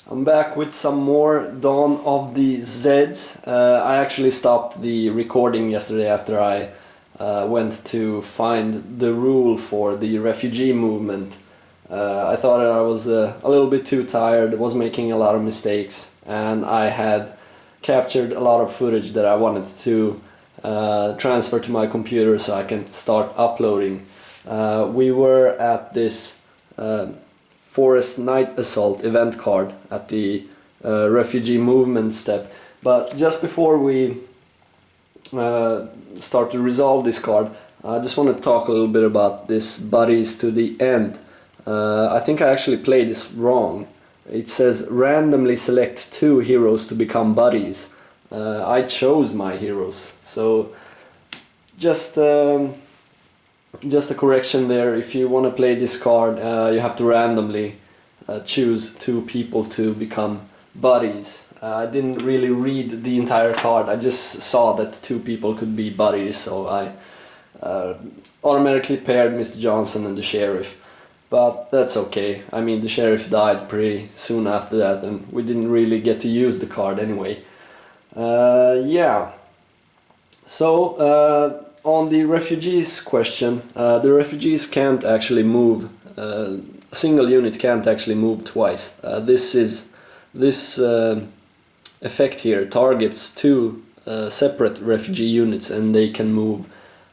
I'm back with some more Dawn of the Zeds. I actually stopped the recording yesterday after I went to find the rule for the refugee movement. I thought I was a little bit too tired, was making a lot of mistakes, and I had captured a lot of footage that I wanted to transfer to my computer so I can start uploading. We were at this Forest Night Assault event card at the refugee movement step, but just before we start to resolve this card, I just want to talk a little bit about this buddies to the end. I think I actually played this wrong. It says randomly select 2 heroes to become buddies. I chose my heroes, so just a correction there. If you want to play this card, you have to randomly choose 2 people to become buddies. I didn't really read the entire card, I just saw that 2 people could be buddies, so I automatically paired Mr. Johnson and the sheriff. But that's okay. I mean, the sheriff died pretty soon after that, and we didn't really get to use the card anyway. Yeah. So, on the refugees question, the refugees can't actually move. A single unit can't actually move twice. This effect here targets 2 separate refugee units, and they can move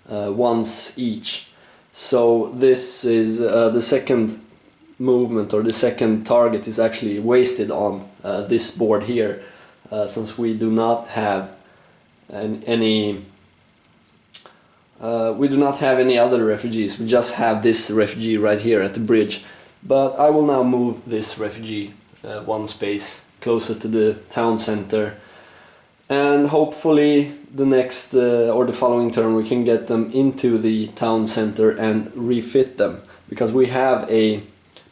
once each. So this is the second movement, or the second target, is actually wasted on this board here, since we do not have any other refugees. We just have this refugee right here at the bridge. But I will now move this refugee 1 space closer to the town center, and hopefully the next or the following turn we can get them into the town center and refit them, because we have a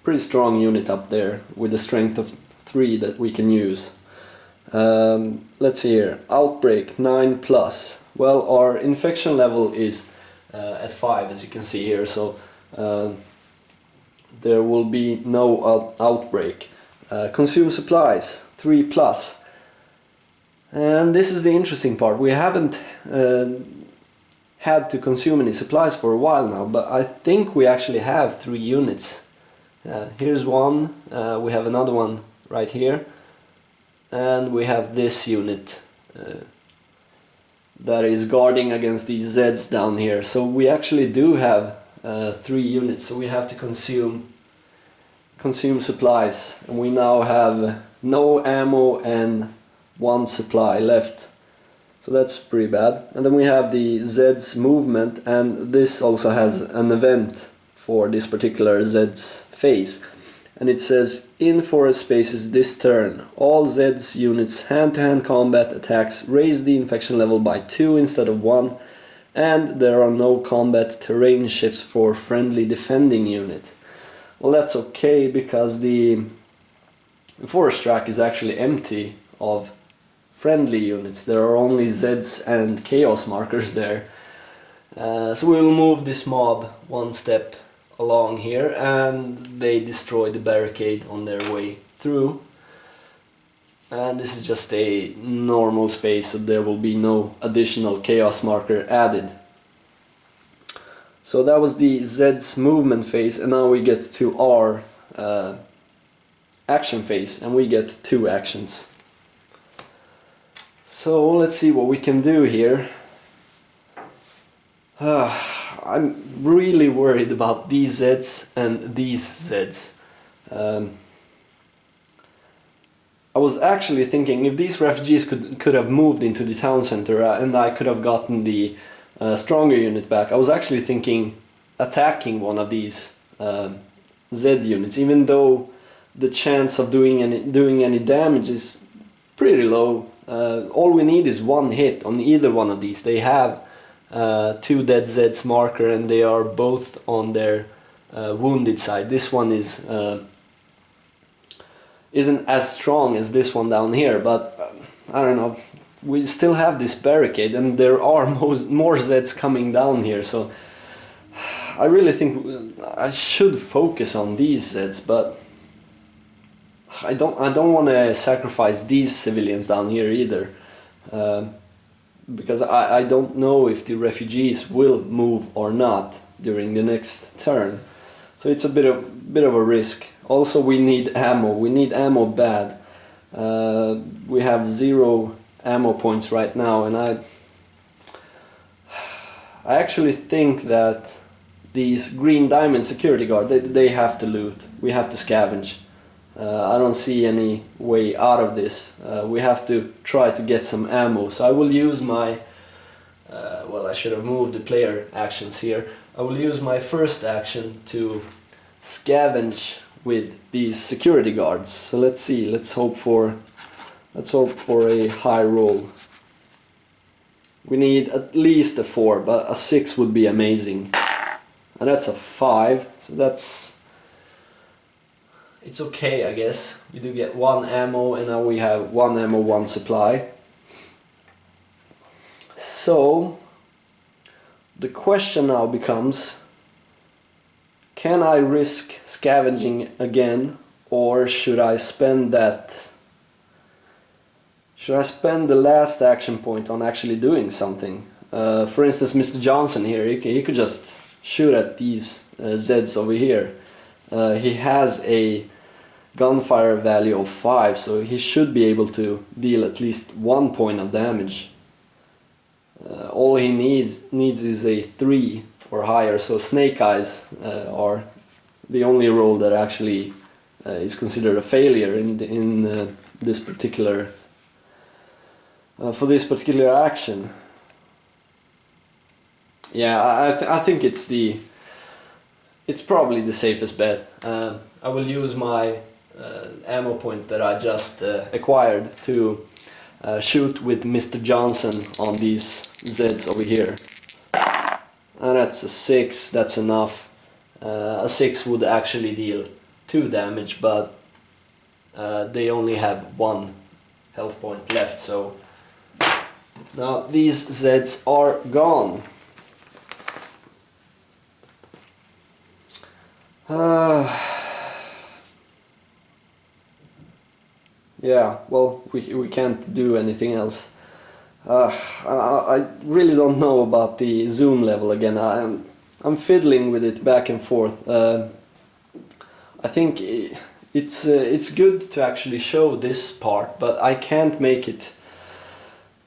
pretty strong unit up there with a strength of 3 that we can use. Let's see here. Outbreak 9+. Well, our infection level is at 5, as you can see here, so there will be no outbreak. Consume supplies 3+. And this is the interesting part. We haven't had to consume any supplies for a while now, but I think we actually have 3 units. Here's one, we have another one right here, and we have this unit that is guarding against these Zeds down here. So we actually do have 3 units, so we have to consume supplies, and we now have no ammo and 1 supply left, so that's pretty bad. And then we have the Zeds movement, and this also has an event for this particular Zeds phase, and it says in forest spaces this turn all Zeds units hand-to-hand combat attacks raise the infection level by 2 instead of 1, and there are no combat terrain shifts for friendly defending unit. Well, that's okay, because the forest track is actually empty of friendly units. There are only Zeds and chaos markers there. So we will move this mob 1 step along here, and they destroy the barricade on their way through. And this is just a normal space, so there will be no additional chaos marker added. So that was the Zeds movement phase, and now we get to our action phase, and we get 2 actions. So let's see what we can do here. I'm really worried about these Zeds and these Zeds. I was actually thinking if these refugees could have moved into the town center and I could have gotten the stronger unit back, I was actually thinking attacking one of these Z units, even though the chance of doing any damage is pretty low. All we need is 1 hit on either one of these. They have 2 dead Zeds marker, and they are both on their wounded side. This one isn't as strong as this one down here, but I don't know. We still have this barricade, and there are more Zeds coming down here, so I really think I should focus on these Zeds, but I don't want to sacrifice these civilians down here either, because I don't know if the refugees will move or not during the next turn. So it's a bit of a risk. Also, we need ammo. We need ammo bad. We have 0 ammo points right now, and I actually think that these green diamond security guard, they have to loot. We have to scavenge. I don't see any way out of this. We have to try to get some ammo. So I will use my well, I should have moved the player actions here. I will use my first action to scavenge with these security guards. So let's see. Let's hope for a high roll. We need at least a 4, but a 6 would be amazing. And that's a 5, so it's okay, I guess. You do get 1 ammo, and now we have 1 ammo, 1 supply. So the question now becomes, can I risk scavenging again, or should I spend the last action point on actually doing something? For instance, Mr. Johnson here, he could just shoot at these Zeds over here. He has a gunfire value of 5, so he should be able to deal at least 1 point of damage. All he needs is a 3 or higher, so Snake Eyes are the only roll that actually is considered a failure in this particular for this particular action. Yeah, I think it's probably the safest bet. I will use my ammo point that I just acquired to shoot with Mr. Johnson on these Zeds over here. And that's a 6, that's enough. A 6 would actually deal 2 damage, but they only have 1 health point left, so now these Zeds are gone. Yeah, well, we can't do anything else. I really don't know about the zoom level again. I'm fiddling with it back and forth. I think it's good to actually show this part, but I can't make it.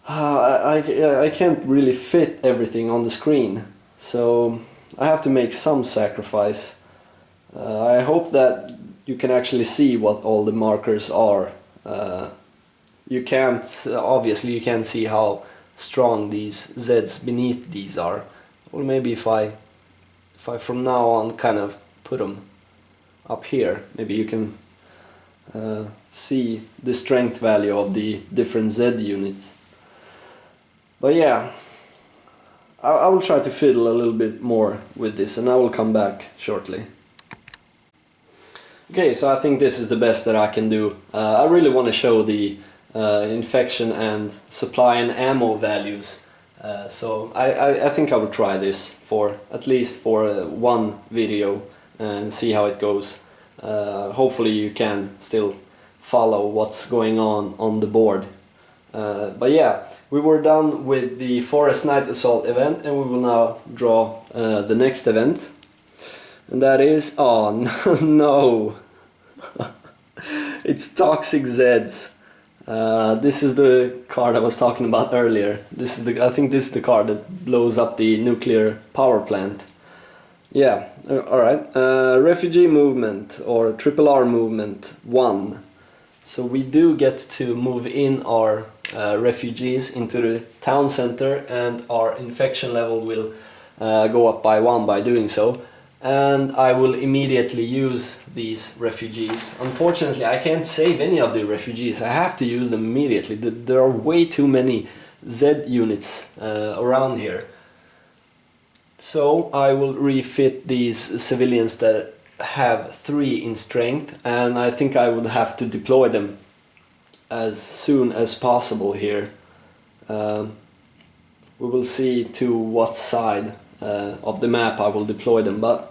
I can't really fit everything on the screen, so I have to make some sacrifice. I hope that you can actually see what all the markers are. You can't, obviously you can't see how strong these Zeds beneath these are. Or maybe if I from now on kind of put them up here, maybe you can see the strength value of the different Z units. But yeah, I will try to fiddle a little bit more with this, and I will come back shortly. Okay, so I think this is the best that I can do. I really want to show the infection and supply and ammo values. So I think I will try this for at least for one video and see how it goes. Hopefully you can still follow what's going on the board. But yeah, we were done with the Forest Night Assault event, and we will now draw the next event. And that is, oh no, it's Toxic Zeds. This is the card I was talking about earlier. I think this is the card that blows up the nuclear power plant. Yeah, alright. Refugee movement, or triple R movement 1. So we do get to move in our refugees into the town center, and our infection level will go up by 1 by doing so. And I will immediately use these refugees. Unfortunately, I can't save any of the refugees. I have to use them immediately. There are way too many Z units around here. So I will refit these civilians that have 3 in strength, and I think I would have to deploy them as soon as possible here. We will see to what side of the map I will deploy them, but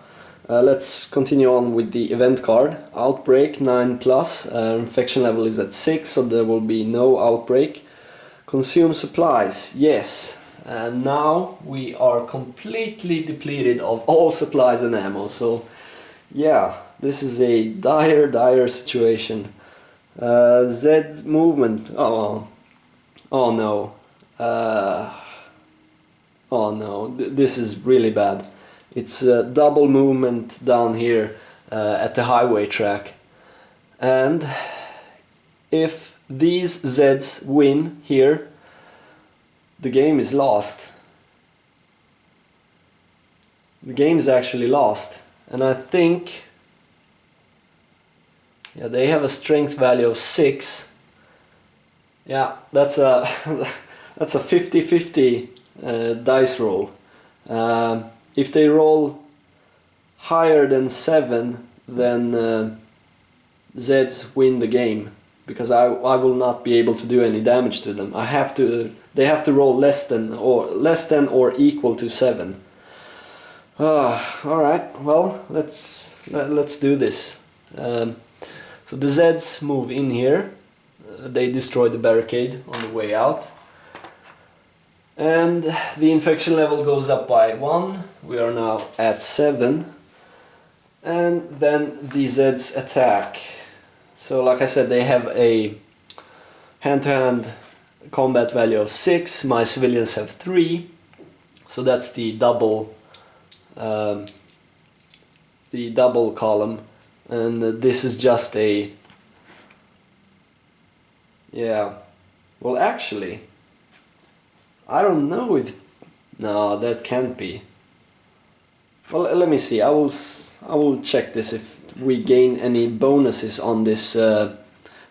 Let's continue on with the event card. Outbreak 9+, infection level is at 6, so there will be no outbreak. Consume supplies, yes. And now we are completely depleted of all supplies and ammo, so yeah, this is a dire situation. Zeds movement, oh no. Oh no, this is really bad. It's double movement down here at the highway track. And if these Zeds win here, the game is lost. The game is actually lost. And I think, yeah, they have a strength value of 6. Yeah, that's a that's a 50-50 dice roll. If they roll higher than 7, then Zeds win the game, because I will not be able to do any damage to them. They have to roll less than or equal to 7. All right, well, let's do this. So the Zeds move in here. They destroy the barricade on the way out. And the infection level goes up by 1. We are now at 7. And then the Zeds attack. So like I said, they have a hand-to-hand combat value of 6. My civilians have 3. So that's the double column. And this is just a... Yeah. Well, actually, I don't know if... No, that can't be. Well, let me see. I will check this if we gain any bonuses on this.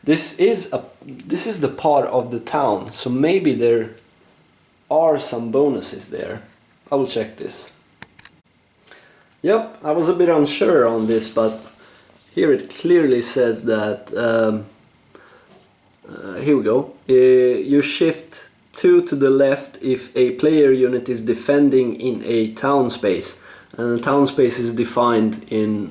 This is the part of the town, so maybe there are some bonuses there. I will check this. Yep, I was a bit unsure on this, but here it clearly says that. Here we go. You shift 2 to the left if a player unit is defending in a town space. And the town space is defined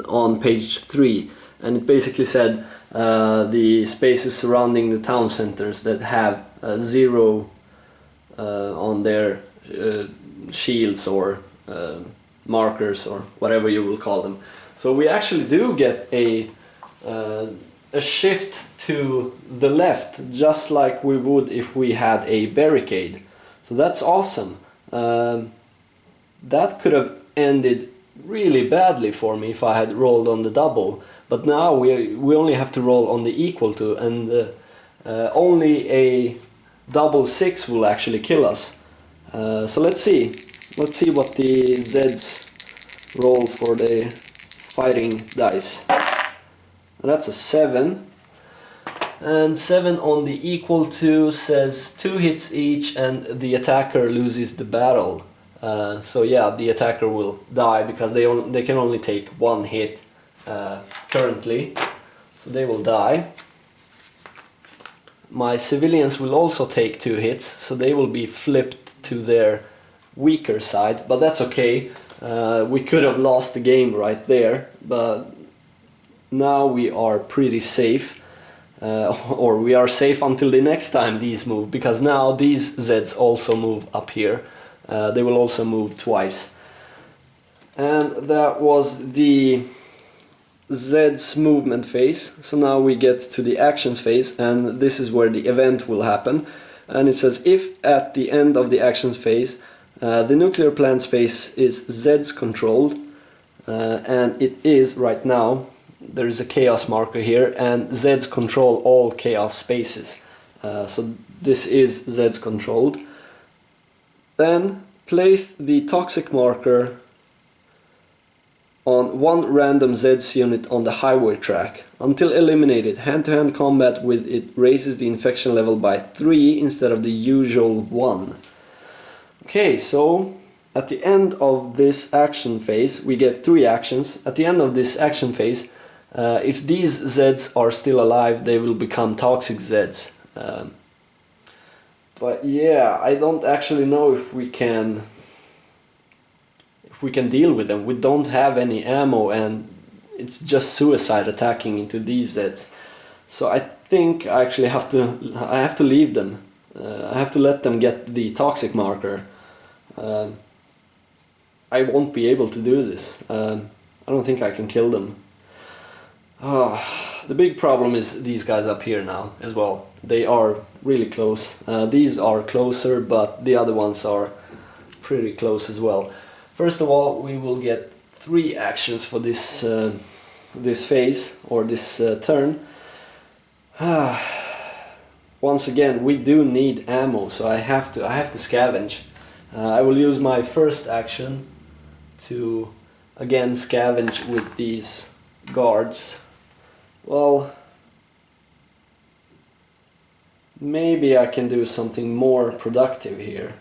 on page 3. And it basically said the spaces surrounding the town centers that have 0 on their shields or markers or whatever you will call them. So we actually do get a shift to the left, just like we would if we had a barricade. So that's awesome. That could have ended really badly for me if I had rolled on the double, but now we only have to roll on the equal to, and only a double 6 will actually kill us. So let's see what the Zeds roll for the fighting dice. And that's a 7. And 7 on the equal to says 2 hits each and the attacker loses the battle. So yeah, the attacker will die because they can only take 1 hit currently. So they will die. My civilians will also take 2 hits, so they will be flipped to their weaker side, but that's okay. We could have lost the game right there, but now we are pretty safe, or we are safe until the next time these move, because now these Zeds also move up here. They will also move twice. And that was the Zeds movement phase. So now we get to the actions phase, and this is where the event will happen. And it says, if at the end of the actions phase the nuclear plant space is Zeds controlled, and it is right now. There is a chaos marker here, and Zeds control all chaos spaces. So this is Zeds controlled. Then place the toxic marker on one random Zeds unit on the highway track. Until eliminated, hand-to-hand combat with it raises the infection level by 3 instead of the usual 1. Okay, so at the end of this action phase, we get 3 actions. At the end of this action phase, if these Zeds are still alive, they will become toxic Zeds. But yeah, I don't actually know if we can we can deal with them. We don't have any ammo, and it's just suicide attacking into these Zeds. So I think I actually have to leave them. I have to let them get the toxic marker. I won't be able to do this. I don't think I can kill them. The big problem is these guys up here now as well. They are really close. These are closer, but the other ones are pretty close as well. First of all, we will get 3 actions for this this phase or this turn. Once again, we do need ammo, so I have to scavenge. I will use my first action to again scavenge with these guards. Well, maybe I can do something more productive here.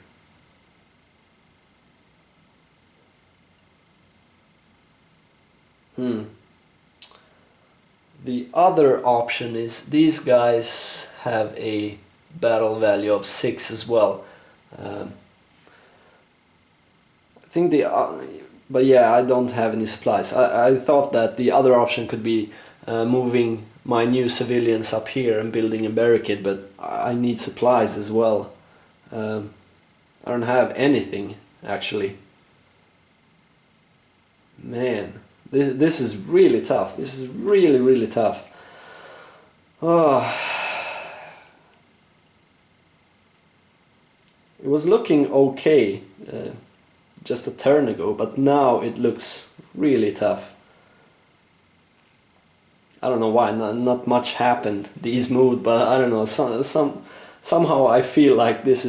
The other option is these guys have a battle value of 6 as well. I think but yeah, I don't have any supplies. I thought that the other option could be moving my new civilians up here and building a barricade, but I need supplies as well. I don't have anything actually. Man, this is really tough. This is really tough. It was looking okay just a turn ago, but now it looks really tough. I don't know why, not much happened. These moved, but I don't know. Somehow I feel like this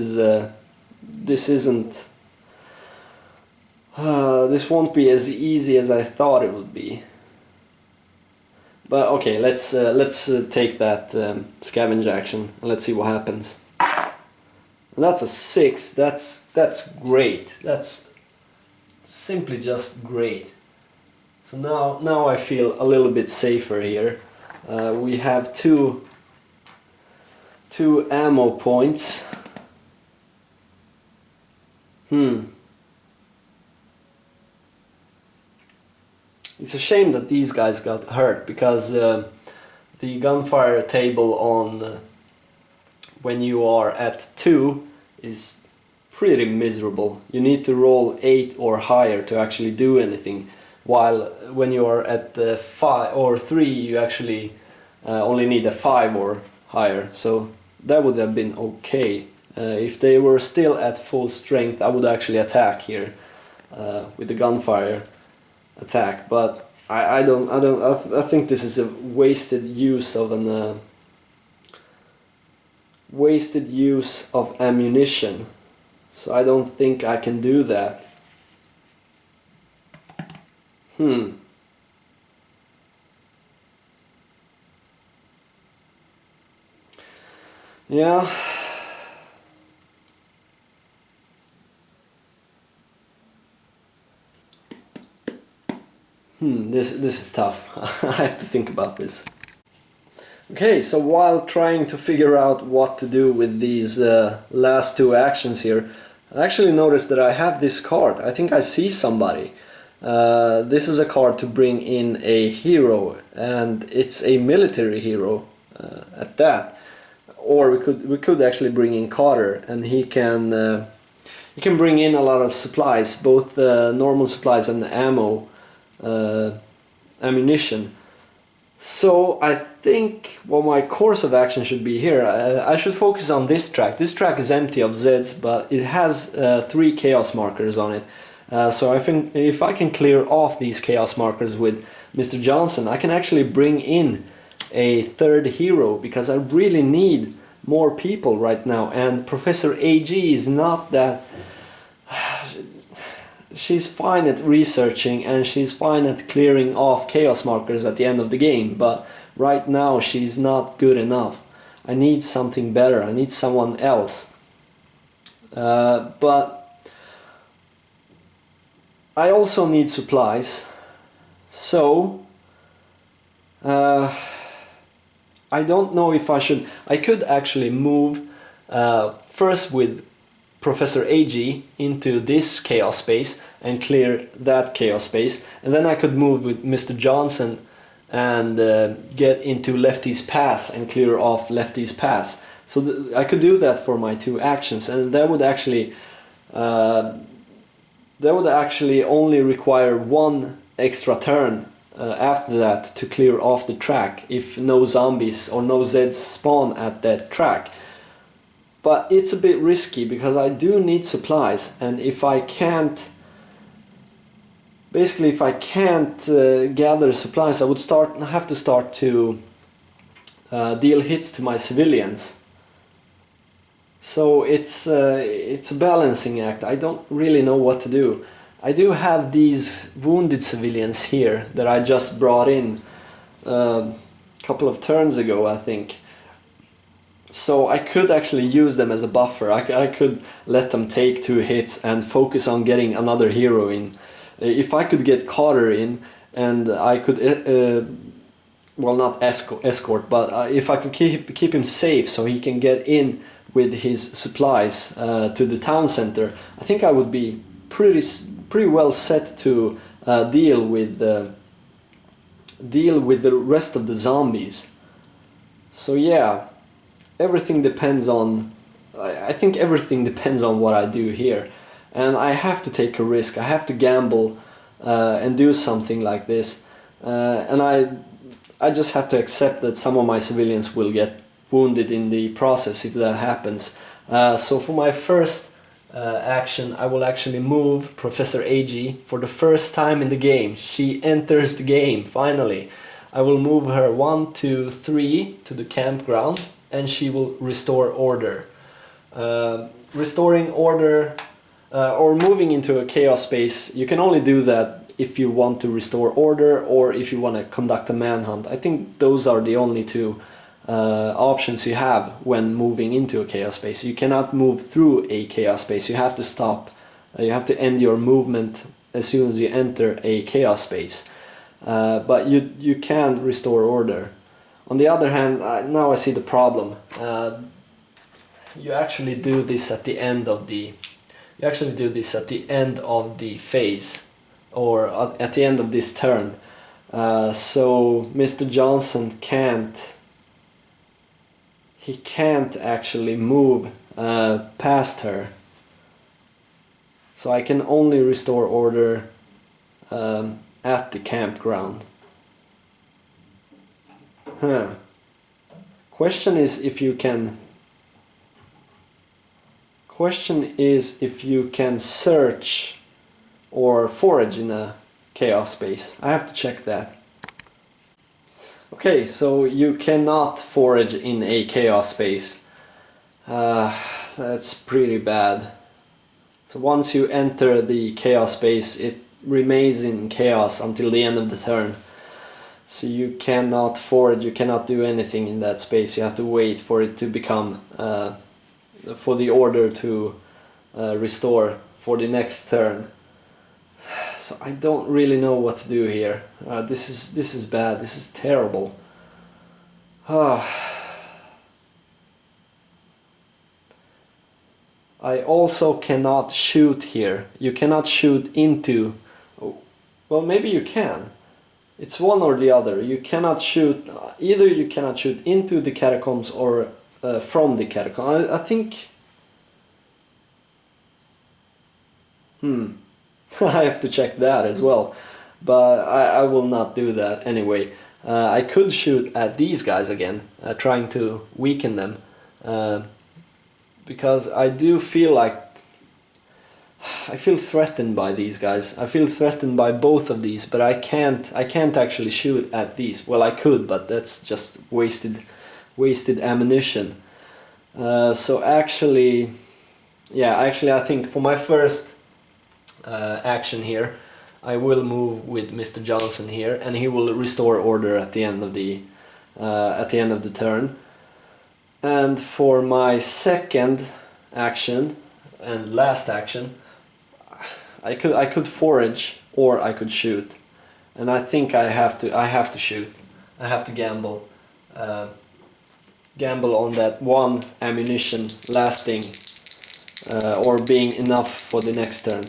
won't be as easy as I thought it would be. But okay, let's take that scavenge action and let's see what happens. And that's a 6. That's great. That's simply just great. So now I feel a little bit safer here. We have two ammo points. It's a shame that these guys got hurt, because the gunfire table on when you are at 2 is pretty miserable. You need to roll 8 or higher to actually do anything, while when you are at 5 or 3 you actually only need a 5 or higher. So that would have been okay. If they were still at full strength, I would actually attack here with the gunfire attack, but I think this is a wasted use of ammunition, so I don't think I can do that. Yeah. This is tough. I have to think about this. Okay, so while trying to figure out what to do with these last 2 actions here, I actually noticed that I have this card. I think I see somebody. This is a card to bring in a hero, and it's a military hero at that. Or we could actually bring in Carter, and he can bring in a lot of supplies, both normal supplies and ammunition. So I think what my course of action should be here, I should focus on this track. This track is empty of Zeds, but it has 3 chaos markers on it. So I think if I can clear off these chaos markers with Mr. Johnson, I can actually bring in a 3rd hero, because I really need more people right now, and Professor AG is not that... She's fine at researching and she's fine at clearing off chaos markers at the end of the game, but right now she's not good enough. I need something better, I need someone else. But I also need supplies, so I don't know if I should... I could actually move first with Professor AG into this chaos space and clear that chaos space, and then I could move with Mr. Johnson and get into Lefty's Pass and clear off Lefty's Pass. So I could do that for my 2 actions, and that would actually only require 1 extra turn after that to clear off the track if no zombies or no Zeds spawn at that track. But it's a bit risky because I do need supplies, and if I can't gather supplies, I would have to start to deal hits to my civilians. So it's a balancing act. I don't really know what to do. I do have these wounded civilians here that I just brought in a couple of turns ago, I think. So I could actually use them as a buffer. I could let them take 2 hits and focus on getting another hero in. If I could get Carter in, and I could, well, not escort, but if I could keep him safe so he can get in with his supplies to the town center, I think I would be pretty well set to deal with the rest of the zombies. So yeah, everything depends on. I think everything depends on what I do here, and I have to take a risk. I have to gamble and do something like this, and I just have to accept that some of my civilians will get wounded in the process if that happens. So for my first action, I will actually move Professor AG for the first time in the game. She enters the game finally. I will move her 1, 2, 3 to the campground, and she will restore order. Restoring order or moving into a chaos space, you can only do that if you want to restore order or if you want to conduct a manhunt. I think those are the only 2 options you have when moving into a chaos space. You cannot move through a chaos space. You have to stop. You have to end your movement as soon as you enter a chaos space. But you can restore order. On the other hand, now I see the problem. You actually do this at the end of the. You actually do this at the end of the phase, or at the end of this turn. So Mr. Johnson can't. He can't actually move past her. So I can only restore order at the campground. Question is if you can search or forage in a chaos space. I have to check that. Okay, so you cannot forage in a chaos space. That's pretty bad. So once you enter the chaos space, it remains in chaos until the end of the turn. So you cannot forage, you cannot do anything in that space. You have to wait for it to become, for the order to restore for the next turn. So I don't really know what to do here. This is bad. This is terrible. I also cannot shoot here. You cannot shoot into. Well, maybe you can. It's one or the other. You cannot shoot. Either you cannot shoot into the catacombs or from the catacombs. I think. I have to check that as well, but I will not do that anyway. I could shoot at these guys again, trying to weaken them, because I do feel like I feel threatened by these guys. I feel threatened by both of these, but I can't actually shoot at these. Well, I could, but that's just wasted ammunition. So actually, I think for my first action here, I will move with Mr. Johnson here, and he will restore order at the end of the turn. And for my second action and last action, I could forage or I could shoot, and I think I have to shoot. I have to gamble on that one ammunition lasting or being enough for the next turn.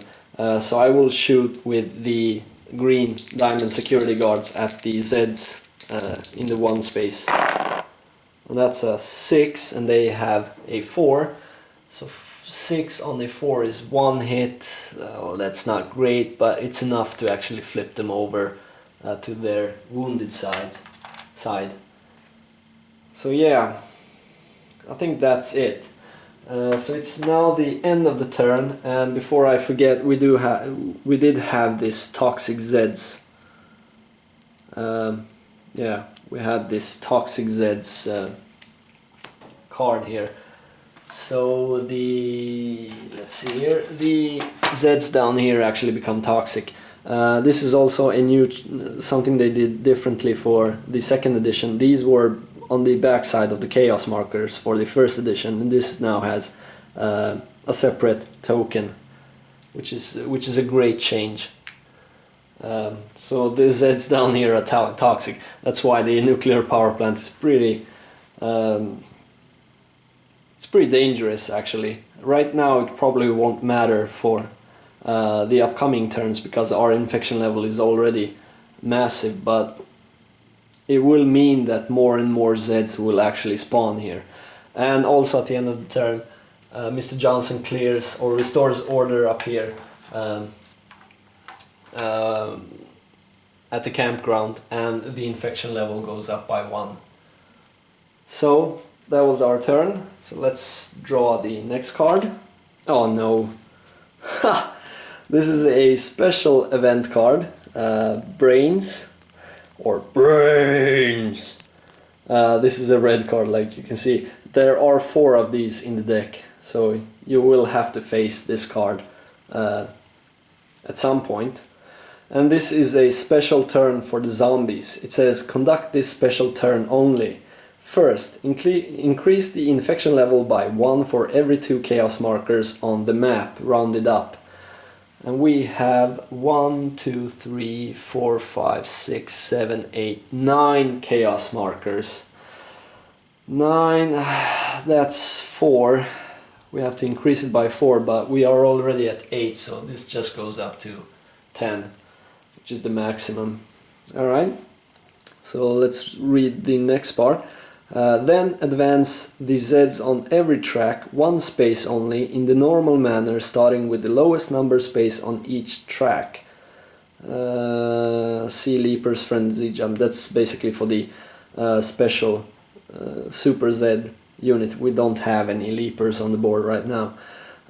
So I will shoot with the green diamond security guards at the Zeds in the 1 space. And that's a 6 and they have a 4. So 6 on the 4 is 1 hit. Well, that's not great, but it's enough to actually flip them over to their wounded side. So yeah, I think that's it. So it's now the end of the turn, and before I forget, we did have this toxic Zeds. Yeah, we had this toxic Zeds card here. So let's see here, the Zeds down here actually become toxic. This is also a new something they did differently for the 2nd edition. These were on the back side of the chaos markers for the 1st edition, and this now has a separate token, which is a great change. So the Zeds down here are toxic. That's why the nuclear power plant is pretty it's pretty dangerous actually. Right now it probably won't matter for the upcoming turns because our infection level is already massive, but it will mean that more and more Zeds will actually spawn here. And also at the end of the turn, Mr. Johnson clears or restores order up here at the campground, and the infection level goes up by 1. So that was our turn. So let's draw the next card. Oh no. This is a special event card, Brains. Or Brains. This is a red card, like you can see. There are 4 of these in the deck, so you will have to face this card at some point. And this is a special turn for the zombies. It says conduct this special turn only. First, increase the infection level by 1 for every 2 chaos markers on the map, rounded up. And we have 1, 2, 3, 4, 5, 6, 7, 8, 9 chaos markers. 9, that's 4. We have to increase it by 4, but we are already at 8, so this just goes up to 10, which is the maximum. Alright, so let's read the next part. Then advance the Zeds on every track 1 space only in the normal manner, starting with the lowest number space on each track. See Leaper's Frenzy Jump. That's basically for the special Super Zed unit. We don't have any Leapers on the board right now.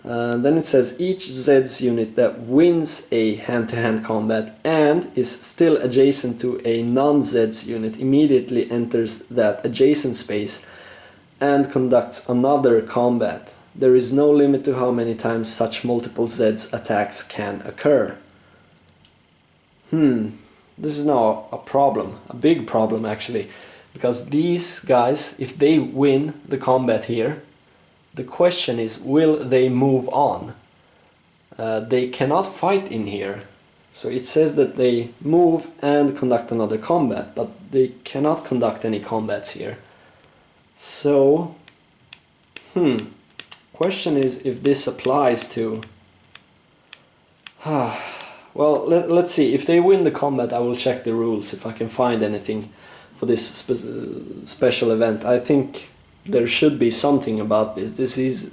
Then it says each Zeds unit that wins a hand-to-hand combat and is still adjacent to a non-Zeds unit immediately enters that adjacent space and conducts another combat. There is no limit to how many times such multiple Zeds attacks can occur. This is now a problem, a big problem actually, because these guys, if they win the combat here, the question is, will they move on? They cannot fight in here. So it says that they move and conduct another combat, but they cannot conduct any combats here. So, question is if this applies to... Well, let's see. If they win the combat, I will check the rules if I can find anything for this special event. I think there should be something about this. This is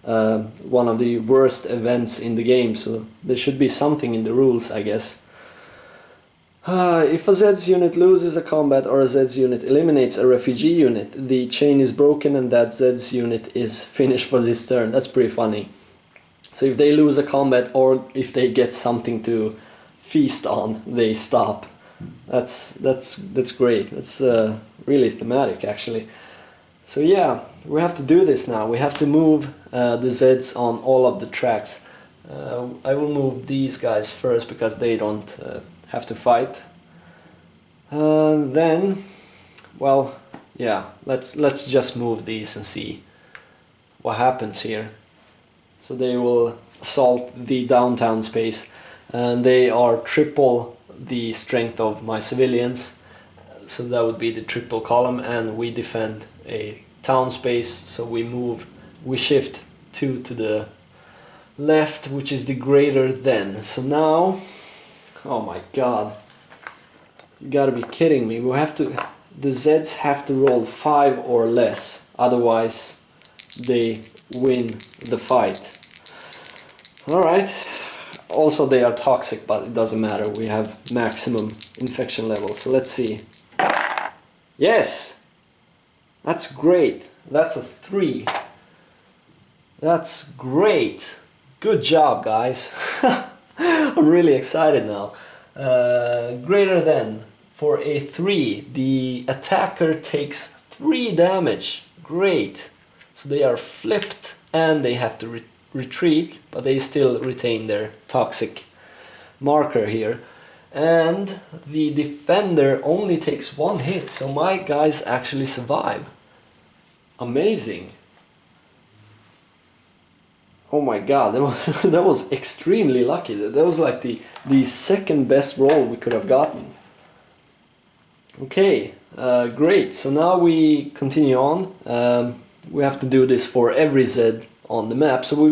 one of the worst events in the game, so there should be something in the rules, I guess. If a Zeds unit loses a combat or a Zeds unit eliminates a refugee unit, the chain is broken and that Zeds unit is finished for this turn. That's pretty funny. So if they lose a combat or if they get something to feast on, they stop. That's great. That's really thematic, actually. So yeah, we have to do this now. We have to move the Zeds on all of the tracks. I will move these guys first because they don't have to fight. Then, well, yeah, let's just move these and see what happens here. So they will assault the downtown space, and they are triple the strength of my civilians. So that would be the triple column, and we defend a town space. So we shift 2 to the left, which is the greater than. So now, oh my god, you gotta be kidding me. We have to, the Zeds have to roll 5 or less, otherwise they win the fight. Alright, also they are toxic, but it doesn't matter, we have maximum infection level, so let's see. Yes! That's great, that's a 3. That's great. Good job, guys. I'm really excited now. Greater than. For a 3, the attacker takes 3 damage. Great. So they are flipped and they have to retreat, but they still retain their toxic marker here. And the defender only takes 1 hit, so my guys actually survive. Amazing. Oh my god, that was extremely lucky. That was like the second best roll we could have gotten. Okay, great. So now we continue on. We have to do this for every Zed on the map. So we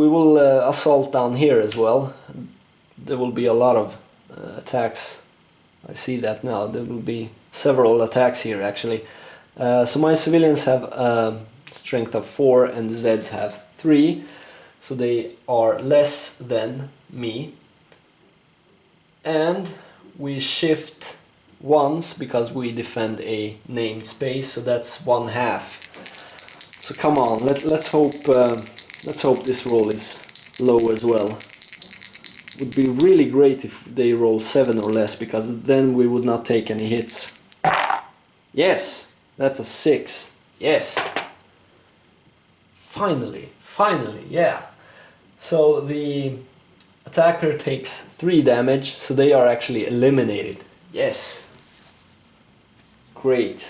will assault down here as well. There will be a lot of attacks. I see that now. There will be several attacks here actually. So my civilians have strength of 4 and the Zeds have 3, so they are less than me. And we shift once because we defend a named space, so that's 1/2. So come on, let's hope this roll is low as well. Would be really great if they roll 7 or less, because then we would not take any hits. Yes, that's a 6. Yes. Finally, yeah. So the attacker takes 3 damage, so they are actually eliminated. Yes. Great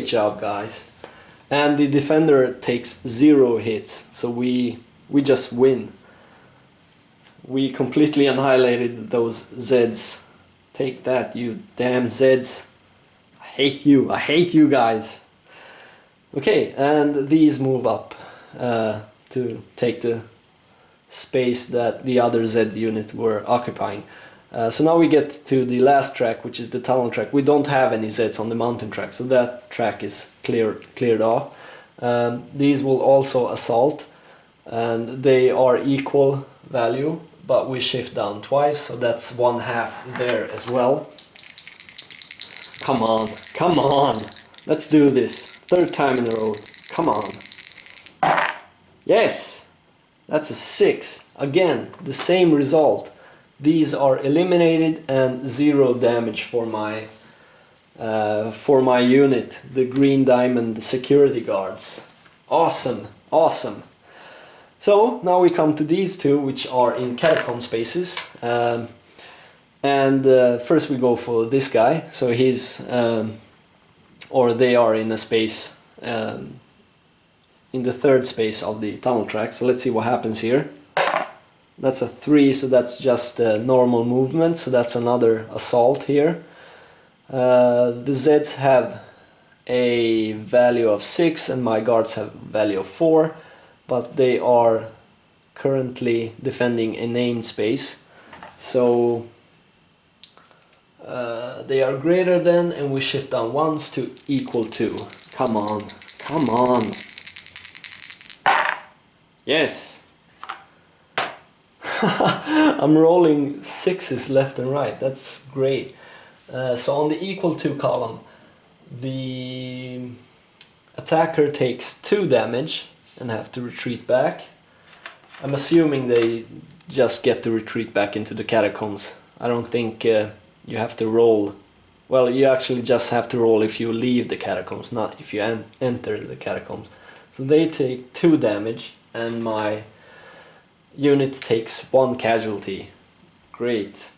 job, guys. And the defender takes 0 hits, so we just win. We completely annihilated those Zeds. Take that, you damn Zeds. I hate you guys. Okay, and these move up to take the space that the other Z unit were occupying. So now we get to the last track, which is the tunnel track. We don't have any Zeds on the mountain track, so that track is cleared off. These will also assault, and they are equal value, but we shift down twice, so that's 1/2 there as well. Come on, let's do this. 3rd time in a row, come on. Yes, that's a 6. Again, the same result. These are eliminated and 0 damage for my unit, the green diamond security guards. Awesome. So now we come to these two, which are in catacomb spaces. First we go for this guy. So he's or they are in a space, in the 3rd space of the tunnel track. So let's see what happens here. That's a 3, so that's just normal movement, so that's another assault here. The Zeds have a value of 6 and my guards have a value of 4, but they are currently defending a named space. So they are greater than, and we shift down once to equal to. Come on. Yes. I'm rolling 6s left and right. That's great. So on the equal to column, the attacker takes 2 damage and have to retreat back. I'm assuming they just get to retreat back into the catacombs. I don't think you have to roll. Well, you actually just have to roll if you leave the catacombs, not if you enter the catacombs. So they take 2 damage and my unit takes 1 casualty. Great.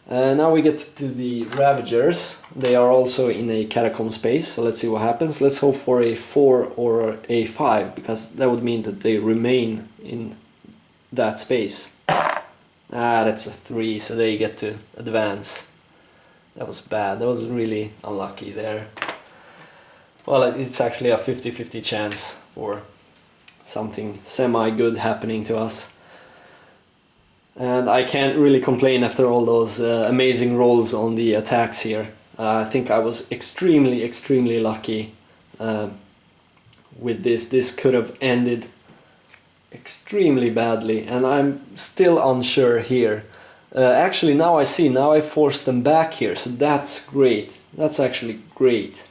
Now we get to the Ravagers. They are also in a catacomb space, so let's see what happens. Let's hope for a 4 or a 5, because that would mean that they remain in that space. That's a 3, so they get to advance. That was bad, that was really unlucky there. Well, it's actually a 50-50 chance for something semi-good happening to us. And I can't really complain after all those amazing rolls on the attacks here. I think I was extremely lucky with this. This could have ended extremely badly, and I'm still unsure here. Actually, now I see, now I forced them back here, so that's great. That's actually great.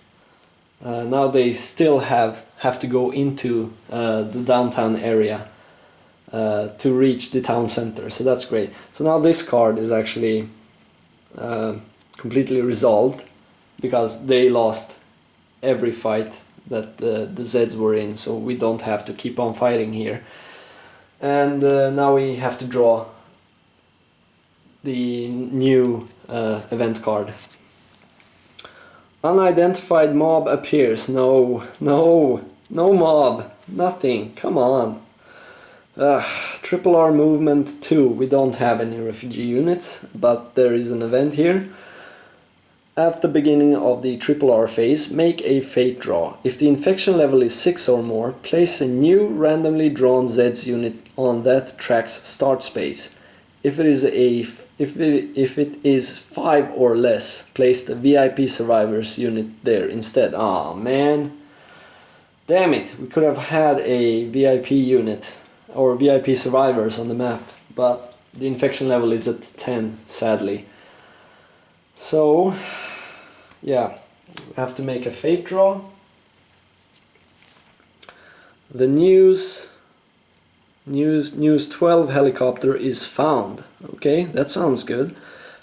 Now they still have to go into the downtown area to reach the town center, so that's great. So now this card is actually completely resolved, because they lost every fight that the Zeds were in, so we don't have to keep on fighting here. And now we have to draw the new event card. Unidentified mob appears. No mob, nothing, come on. Triple R movement 2, we don't have any refugee units, but there is an event here. At the beginning of the Triple R phase, make a fate draw. If the infection level is 6 or more, place a new randomly drawn Zeds unit on that track's start space. If it is 5 or less, place the VIP survivors unit there instead. Ah, man. Damn it, we could have had a VIP unit or VIP survivors on the map, but the infection level is at 10, sadly. So, yeah, we have to make a fate draw. The news 12 helicopter is found. Okay, that sounds good.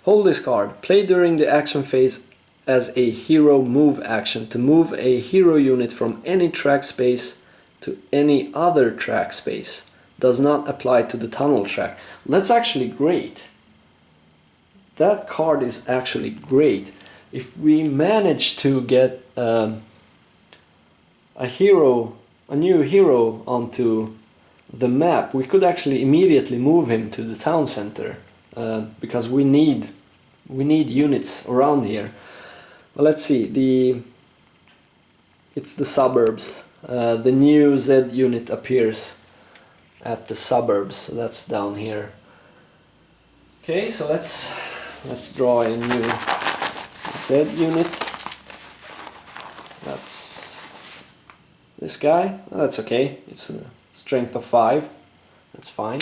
Hold this card. Play during the action phase as a hero move action to move a hero unit from any track space to any other track space. Does not apply to the tunnel track. That's actually great. That card is actually great. If we manage to get a new hero onto the map, we could actually immediately move him to the town center, because we need units around here. Well, let's see. It's the suburbs. The new Z unit appears at the suburbs, so that's down here. Okay, so let's draw a new Z unit. That's this guy. Oh, that's okay. It's a strength of 5. That's fine.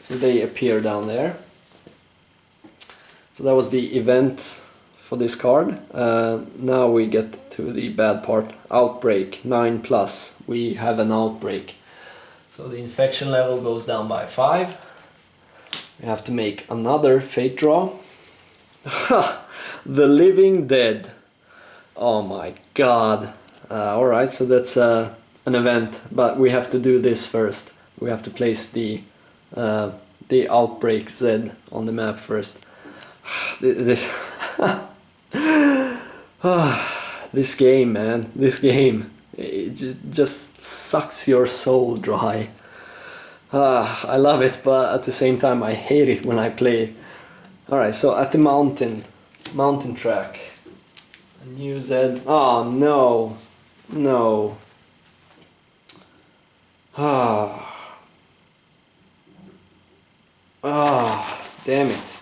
So they appear down there. So that was the event for this card. Now we get to the bad part. Outbreak 9+. We have an outbreak. So the infection level goes down by 5. We have to make another fate draw. The Living Dead. Oh my god. Alright, so that's an event, but we have to do this first. We have to place the Outbreak Z on the map first. This this game, man, this game, it just sucks your soul dry. I love it, but at the same time I hate it when I play it. Alright, so at the mountain track, a new Z. Oh no, no. Damn it.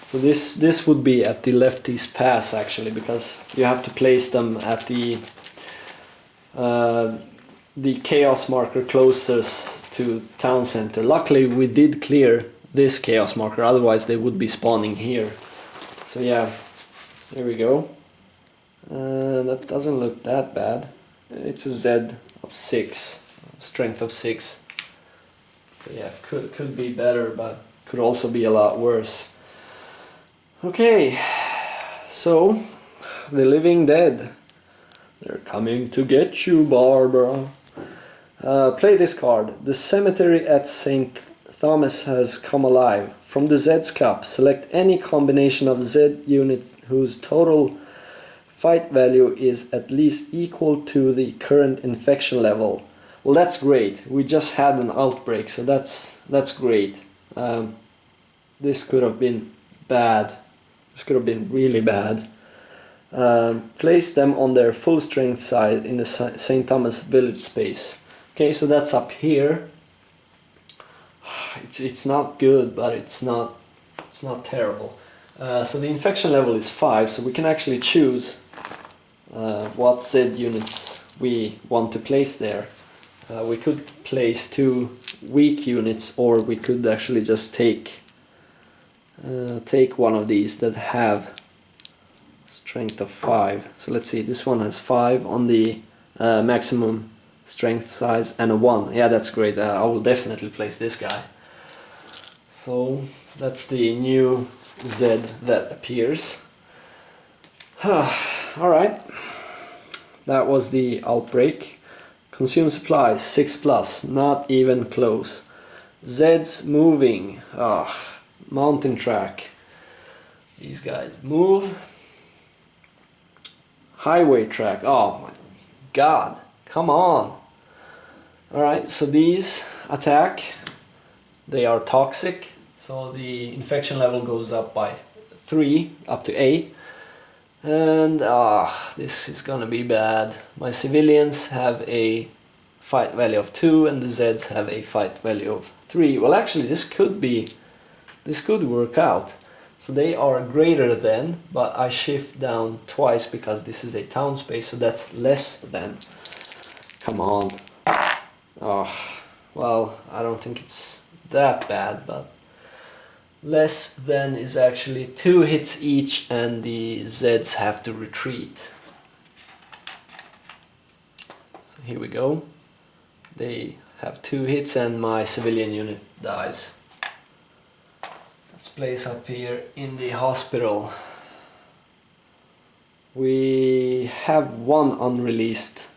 So this would be at the Lefty's Pass actually, because you have to place them at the chaos marker closest to town center. Luckily we did clear this chaos marker, otherwise they would be spawning here. So yeah, there we go. That doesn't look that bad. It's a Z of 6, strength of 6. So yeah, could be better, but could also be a lot worse. Okay, so the Living Dead. They're coming to get you, Barbara. Play this card. The cemetery at St. Thomas has come alive. From the Zeds Cup, select any combination of Z units whose total fight value is at least equal to the current infection level. Well, that's great. We just had an outbreak, so that's great. This could have been bad. This could have been really bad. Place them on their full strength side in the St. Thomas village space. Okay, so that's up here. It's not good, but it's not terrible. So the infection level is 5, so we can actually choose what Z units we want to place there. We could place 2 weak units, or we could actually just take one of these that have strength of 5. So let's see, this one has 5 on the maximum strength size and a 1. Yeah, that's great. I will definitely place this guy. So that's the new Z that appears. Alright, that was the outbreak. Consume supplies 6+, not even close. Zeds moving. Mountain track. These guys move. Highway track. Oh my god, come on. Alright, so these attack. They are toxic, so the infection level goes up by 3 up to 8. And this is gonna be bad. My civilians have a fight value of 2 and the Zeds have a fight value of 3. Well, actually this could work out. So they are greater than, but I shift down twice because this is a town space, so that's less than. Come on. Well, I don't think it's that bad, but less than is actually 2 hits each, and the Zeds have to retreat. So here we go. They have 2 hits and my civilian unit dies. Let's place up here in the hospital. We have one unreleased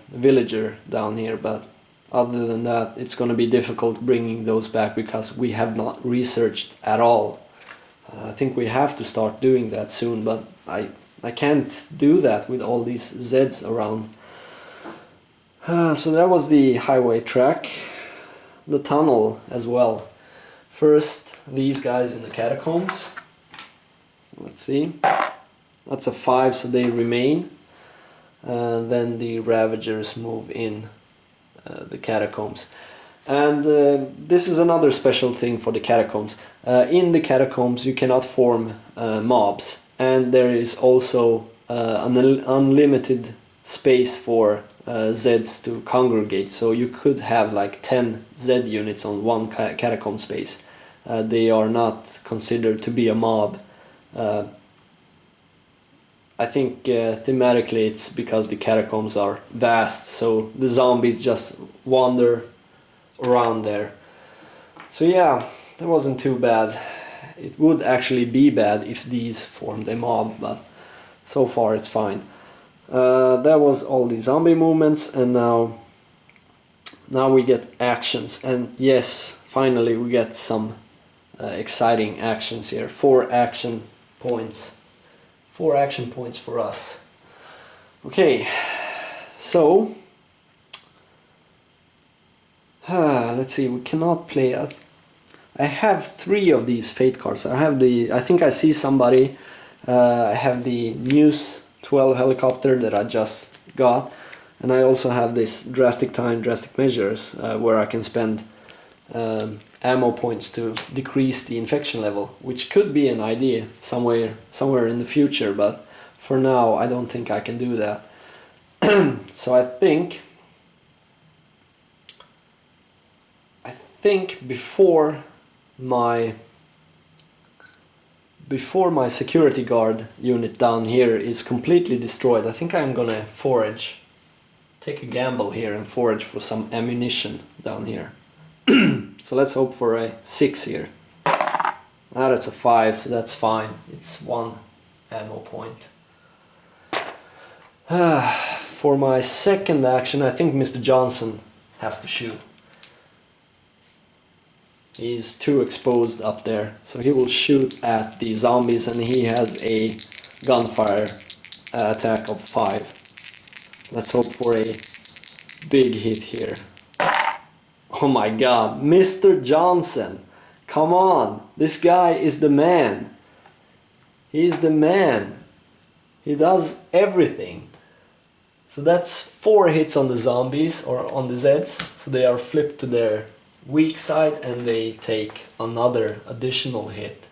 villager down here, but other than that it's going to be difficult bringing those back because we have not researched at all. I think we have to start doing that soon, but I can't do that with all these Zeds around. So that was the highway track. The tunnel as well. First, these guys in the catacombs. So let's see. That's a 5, so they remain. Then the Ravagers move in the catacombs. And this is another special thing for the catacombs. In the catacombs you cannot form mobs, and there is also an unlimited space for Zeds to congregate, so you could have like 10 Z units on one catacomb space. They are not considered to be a mob. I think thematically it's because the catacombs are vast, so the zombies just wander around there. So yeah, that wasn't too bad. It would actually be bad if these formed a mob, but so far it's fine. That was all the zombie movements, and now we get actions, and yes, finally we get some exciting actions here. 4 action points. 4 action points for us. Okay, so let's see, we cannot play. I have 3 of these fate cards. I think I see somebody. I have the News 12 helicopter that I just got, and I also have this drastic time, drastic measures, where I can spend ammo points to decrease the infection level, which could be an idea somewhere in the future, but for now I don't think I can do that. So I think before my security guard unit down here is completely destroyed, I think I'm gonna forage, take a gamble here and forage for some ammunition down here. So let's hope for a 6 here. That's a 5, so that's fine. It's 1 ammo point. For my second action, I think Mr. Johnson has to shoot. He's too exposed up there, so he will shoot at the zombies, and he has a gunfire attack of 5. Let's hope for a big hit here. Oh my god, Mr. Johnson! Come on! This guy is the man! He's the man! He does everything! So that's 4 hits on the zombies, or on the Zeds, so they are flipped to their weak side and they take another additional hit.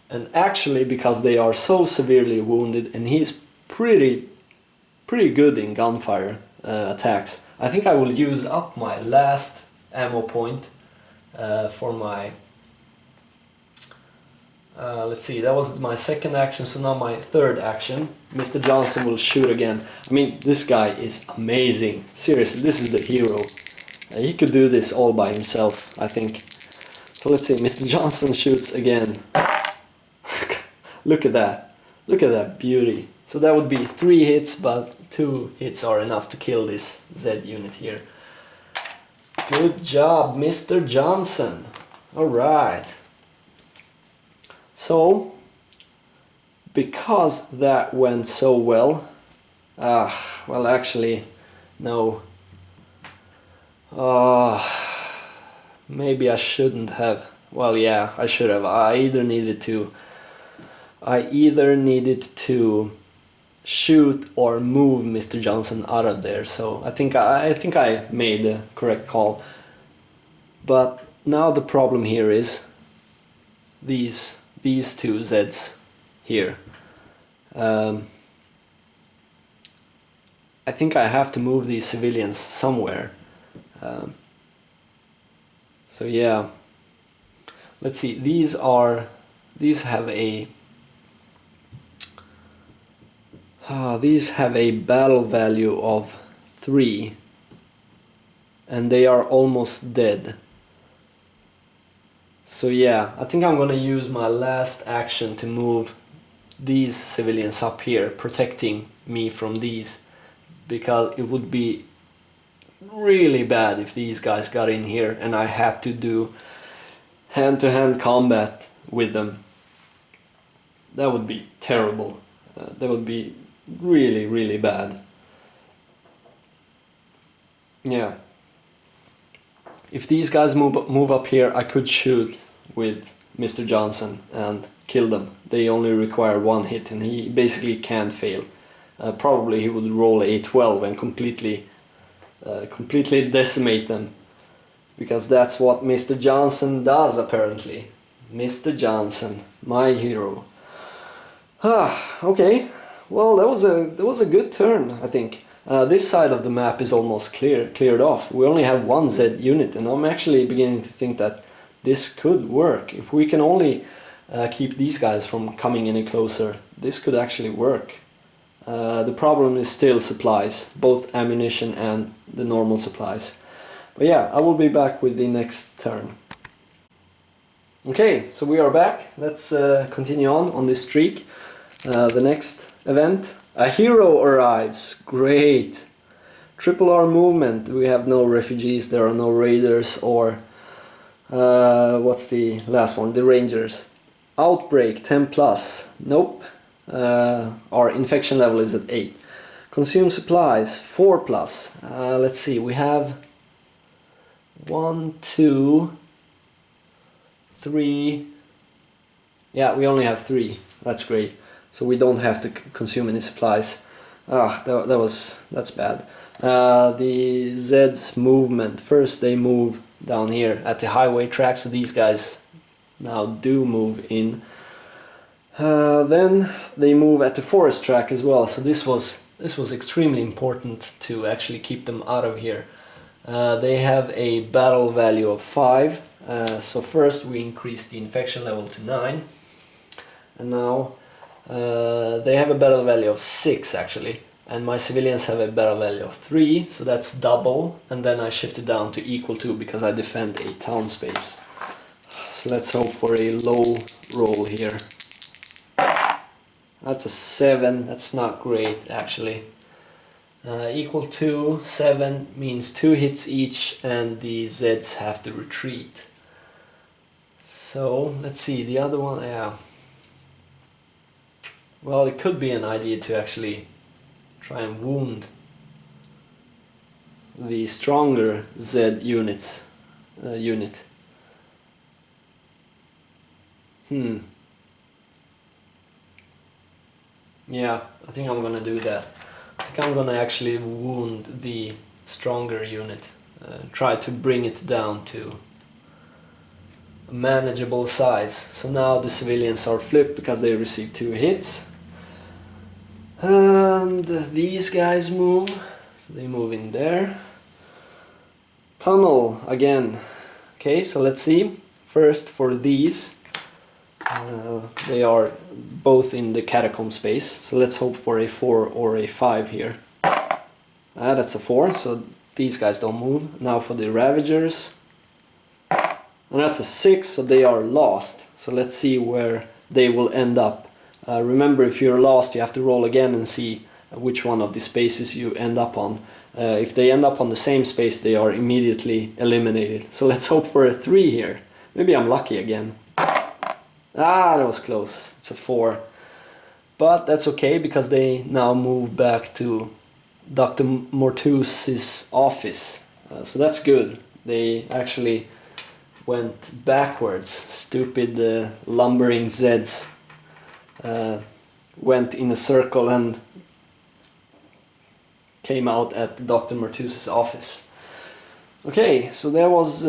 And actually, because they are so severely wounded and he's pretty good in gunfire attacks, I think I will use up my last ammo point for my... let's see, that was my second action, so now my third action. Mr. Johnson will shoot again. I mean, this guy is amazing. Seriously, this is the hero. He could do this all by himself, I think. So let's see, Mr. Johnson shoots again. Look at that. Look at that beauty. So that would be 3 hits, but 2 hits are enough to kill this Z unit here. Good job, Mr. Johnson. Alright. So, because that went so well, well actually, no. Maybe I shouldn't have. Well, yeah, I should have. I either needed to shoot or move Mr. Johnson out of there. So I think I made the correct call. But now the problem here is these 2 Zeds here. I think I have to move these civilians somewhere. So yeah, let's see. These have a battle value of 3, and they are almost dead. So yeah, I think I'm gonna use my last action to move these civilians up here, protecting me from these, because it would be really bad if these guys got in here and I had to do hand-to-hand combat with them. That would be terrible. That would be really bad. Yeah. If these guys move up here, I could shoot with Mr. Johnson and kill them. They only require 1 hit and he basically can't fail. Probably he would roll a 12 and completely decimate them, because that's what Mr. Johnson does apparently. Mr. Johnson, my hero. Okay, well that was a good turn, I think. This side of the map is almost cleared off. We only have 1 Z unit, and I'm actually beginning to think that this could work. If we can only keep these guys from coming any closer, this could actually work. The problem is still supplies, both ammunition and the normal supplies. But yeah, I will be back with the next turn. Okay, so we are back. Let's continue on this streak. The next event. A hero arrives. Great. Triple R movement. We have no refugees, there are no raiders or... what's the last one? The rangers. Outbreak 10 plus. Nope. Our infection level is at 8. Consume supplies 4 plus. Let's see, we have 1, 2, 3. Yeah, we only have 3. That's great. So we don't have to consume any supplies. That's bad. The Zeds movement. First they move down here at the highway track, so these guys now do move in. Then they move at the forest track as well, so this was extremely important to actually keep them out of here. They have a battle value of 5, so first we increase the infection level to 9, and now they have a battle value of 6 actually, and my civilians have a battle value of 3, so that's double, and then I shift it down to equal to because I defend a town space. So let's hope for a low roll here. That's a 7, that's not great actually. Equal to 7 means 2 hits each and the Zeds have to retreat. So let's see, the other one, yeah. Well, it could be an idea to actually try and wound the stronger Z unit. Yeah, I think I'm gonna do that. I think I'm gonna actually wound the stronger unit. Try to bring it down to a manageable size. So now the civilians are flipped because they received 2 hits. And these guys move, so they move in there. Tunnel again. Okay, so let's see. First for these, they are both in the catacomb space, so let's hope for a 4 or a 5 here. That's a 4, so these guys don't move. Now for the Ravagers, and that's a 6, so they are lost. So let's see where they will end up. Remember, if you're lost, you have to roll again and see which one of the spaces you end up on. If they end up on the same space, they are immediately eliminated. So let's hope for a 3 here. Maybe I'm lucky again. Ah, that was close. It's a 4. But that's okay, because they now move back to Dr. Mortus's office. So that's good. They actually went backwards. Stupid lumbering Zeds went in a circle and came out at Dr. Mortus's office. Okay, so that was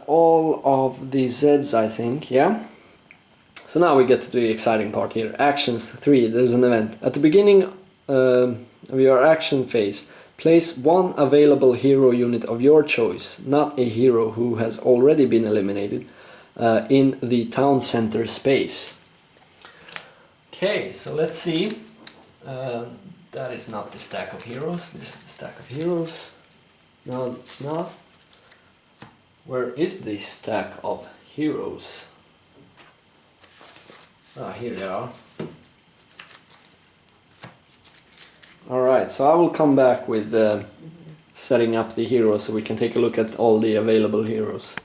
all of the Zeds, I think, yeah? So now we get to the exciting part here. Actions 3, there's an event. At the beginning of your action phase, place 1 available hero unit of your choice, not a hero who has already been eliminated, in the town center space. Okay, so let's see. That is not the stack of heroes, this is the stack of heroes. No, it's not. Where is the stack of heroes? Ah, here they are. Alright, so I will come back with setting up the heroes so we can take a look at all the available heroes.